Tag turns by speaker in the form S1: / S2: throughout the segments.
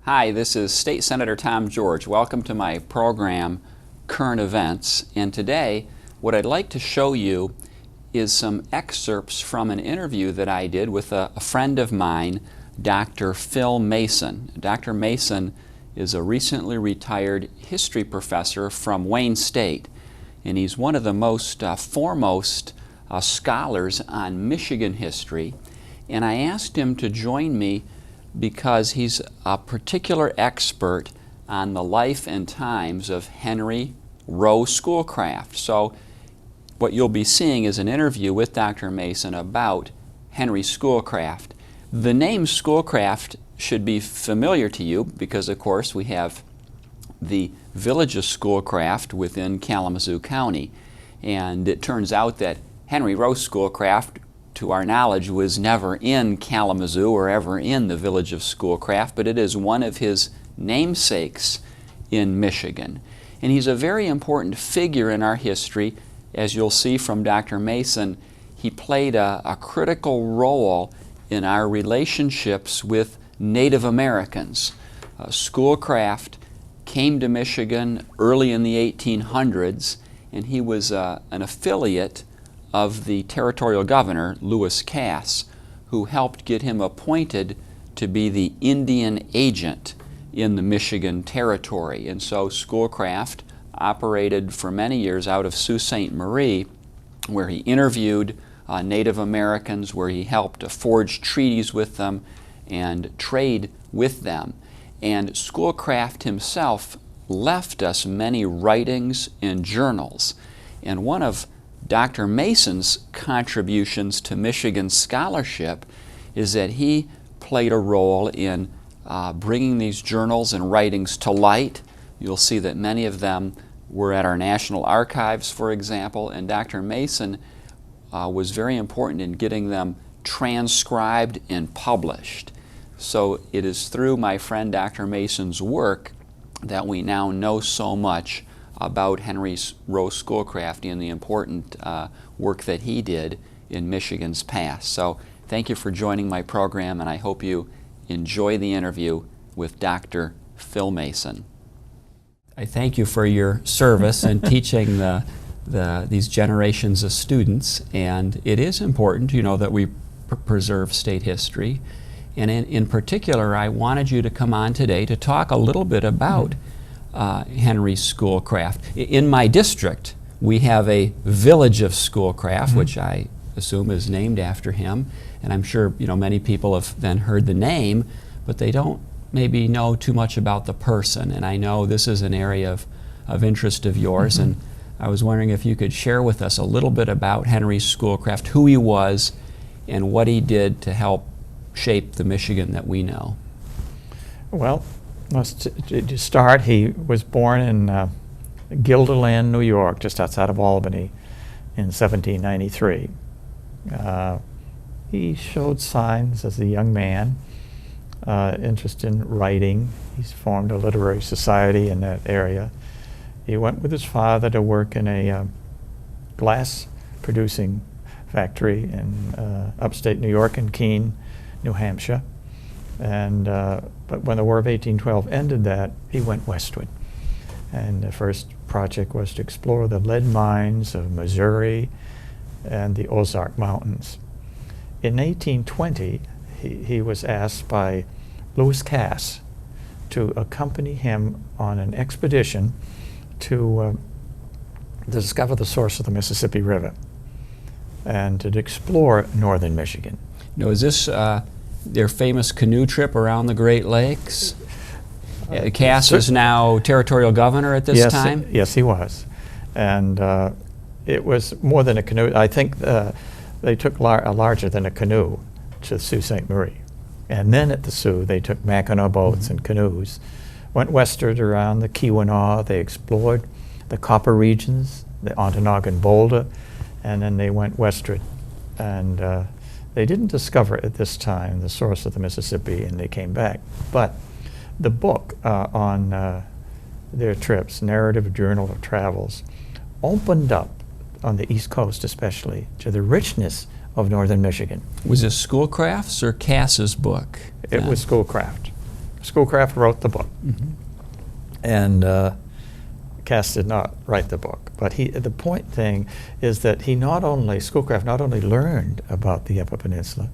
S1: Hi, this is State Senator Tom George. Welcome to my program, Current Events. And today, what I'd like to show you is some excerpts from an interview that I did with a friend of mine, Dr. Phil Mason. Dr. Mason is a recently retired history professor from Wayne State, and he's one of the most foremost scholars on Michigan history. And I asked him to join me because he's a particular expert on the life and times of Henry Schoolcraft. So what you'll be seeing is an interview with Dr. Mason about Henry Schoolcraft. The name Schoolcraft should be familiar to you because, of course, we have the village of Schoolcraft within Kalamazoo County. And it turns out that Henry Schoolcraft, to our knowledge, was never in Kalamazoo or ever in the village of Schoolcraft, but it is one of his namesakes in Michigan. And he's a very important figure in our history. As you'll see from Dr. Mason, he played a critical role in our relationships with Native Americans. Schoolcraft came to Michigan early in the 1800s, and he was an affiliate of the territorial governor, Lewis Cass, who helped get him appointed to be the Indian agent in the Michigan territory. And so Schoolcraft operated for many years out of Sault Ste. Marie, where he interviewed Native Americans, where he helped forge treaties with them and trade with them. And Schoolcraft himself left us many writings and journals. And one of Dr. Mason's contributions to Michigan scholarship is that he played a role in bringing these journals and writings to light. You'll see that many of them were at our National Archives, for example, and Dr. Mason was very important in getting them transcribed and published. So it is through my friend Dr. Mason's work that we now know so much about Henry Schoolcraft and the important work that he did in Michigan's past. So thank you for joining my program, and I hope you enjoy the interview with Dr. Phil Mason. I thank you for your service in teaching these generations of students, and it is important, you know, that we preserve state history. And in particular, I wanted you to come on today to talk a little bit about Henry Schoolcraft. In my district, we have a village of Schoolcraft, which I assume is named after him. And I'm sure many people have then heard the name, but they don't maybe know too much about the person. And I know this is an area of interest of yours. And I was wondering if you could share with us a little bit about Henry Schoolcraft, who he was, and what he did to help shape the Michigan that we know.
S2: Well, to start, he was born in Guilderland, New York, just outside of Albany, in 1793. He showed signs as a young man, interest in writing. He's formed a literary society in that area. He went with his father to work in a glass producing factory in upstate New York in Keene, New Hampshire. And but when the War of 1812 ended he went westward. And the first project was to explore the lead mines of Missouri and the Ozark Mountains. In 1820, he was asked by Lewis Cass to accompany him on an expedition to discover the source of the Mississippi River and to explore northern Michigan.
S1: Now, is this their famous canoe trip around the Great Lakes? Cass is now territorial governor at this time?
S2: Yes, he was. And it was more than a canoe. I think they took larger than a canoe to Sault Ste. Marie. And then at the Sioux, they took Mackinac boats and canoes, went westward around the Keweenaw. They explored the Copper regions, the Ontonagon Boulder, and then they went westward. And they didn't discover at this time the source of the Mississippi, and they came back. But the book on their trips, Narrative Journal of Travels, opened up, on the East Coast especially, to the richness of northern Michigan.
S1: Was this Schoolcraft's or Cass's book?
S2: It was Schoolcraft. Schoolcraft wrote the book,
S1: Mm-hmm.
S2: and Cass did not write the book. But the point thing is that Schoolcraft not only learned about the Upper Peninsula,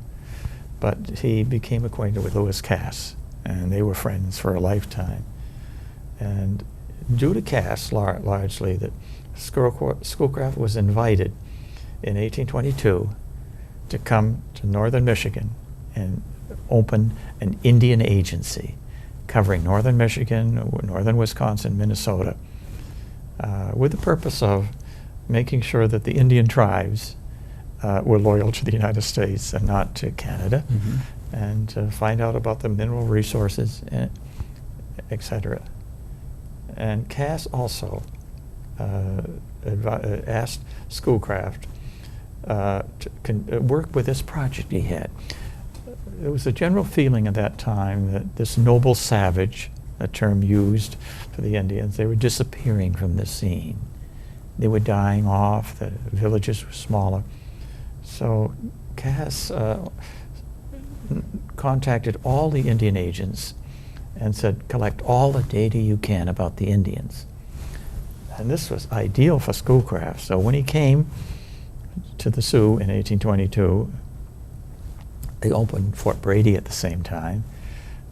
S2: but he became acquainted with Lewis Cass, and they were friends for a lifetime. And due to Cass, largely, that Schoolcraft was invited in 1822 to come to northern Michigan and open an Indian agency covering northern Michigan, northern Wisconsin, Minnesota, with the purpose of making sure that the Indian tribes were loyal to the United States and not to Canada,
S1: Mm-hmm.
S2: and to find out about the mineral resources, etc. And Cass also asked Schoolcraft to work with this project he had. There was a general feeling at that time that this noble savage, a term used for the Indians, they were disappearing from the scene. They were dying off, the villages were smaller. So Cass contacted all the Indian agents and said, collect all the data you can about the Indians. And this was ideal for Schoolcraft. So when he came to the Sioux in 1822, they opened Fort Brady at the same time,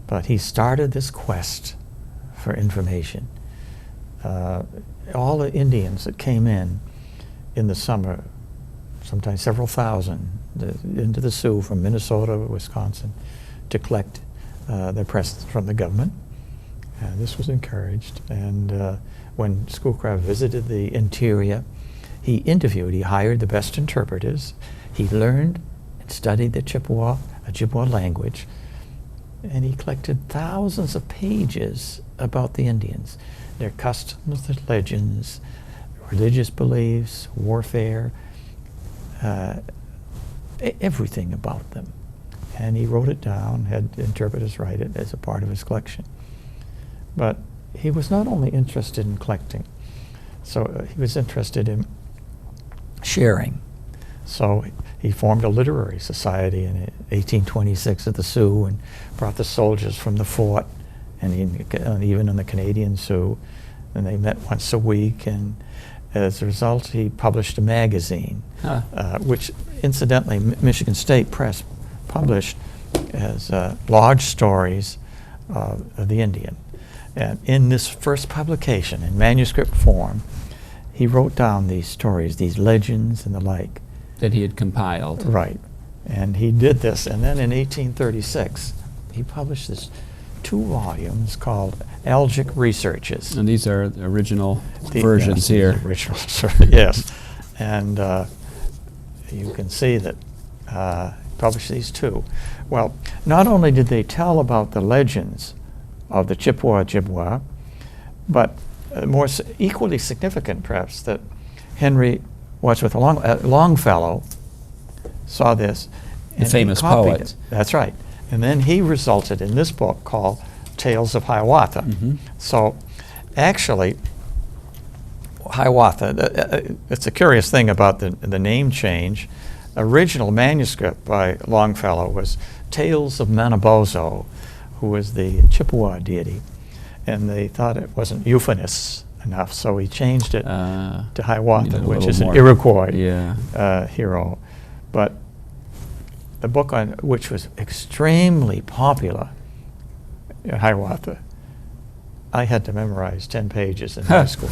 S2: but he started this quest for information. All the Indians that came in the summer, sometimes several thousand, into the Sioux from Minnesota, Wisconsin, to collect their presents from the government. And this was encouraged. And when Schoolcraft visited the interior, he hired the best interpreters. He learned and studied the Ojibwa language, and he collected thousands of pages about the Indians, their customs, their legends, religious beliefs, warfare, everything about them. And he wrote it down, had interpreters write it as a part of his collection. But he was not only interested in collecting, so he was interested in sharing. So he formed a literary society in 1826 at the Sioux and brought the soldiers from the fort and even in the Canadian Sioux, and they met once a week, and as a result he published a magazine, which incidentally Michigan State Press published as large stories of the Indian. And in this first publication, in manuscript form, he wrote down these stories, these legends and the like.
S1: That he had compiled.
S2: Right. And he did this, and then in 1836, he published this 2 volumes called Algic Researches.
S1: And these are the original versions here.
S2: The original, yes. And you can see that he published these 2. Well, not only did they tell about the legends of the Ojibwa, but equally significant, perhaps, that Henry Wadsworth Longfellow saw this.
S1: The famous poet.
S2: That's right. And then he resulted in this book called Tales of Hiawatha.
S1: Mm-hmm.
S2: So actually, Hiawatha, it's a curious thing about the name change. Original manuscript by Longfellow was Tales of Manabozho, who was the Chippewa deity. And they thought it wasn't euphonous enough, so he changed it to Hiawatha, which is an Iroquois hero. But the book which was extremely popular, Hiawatha, I had to memorize 10 pages in high school.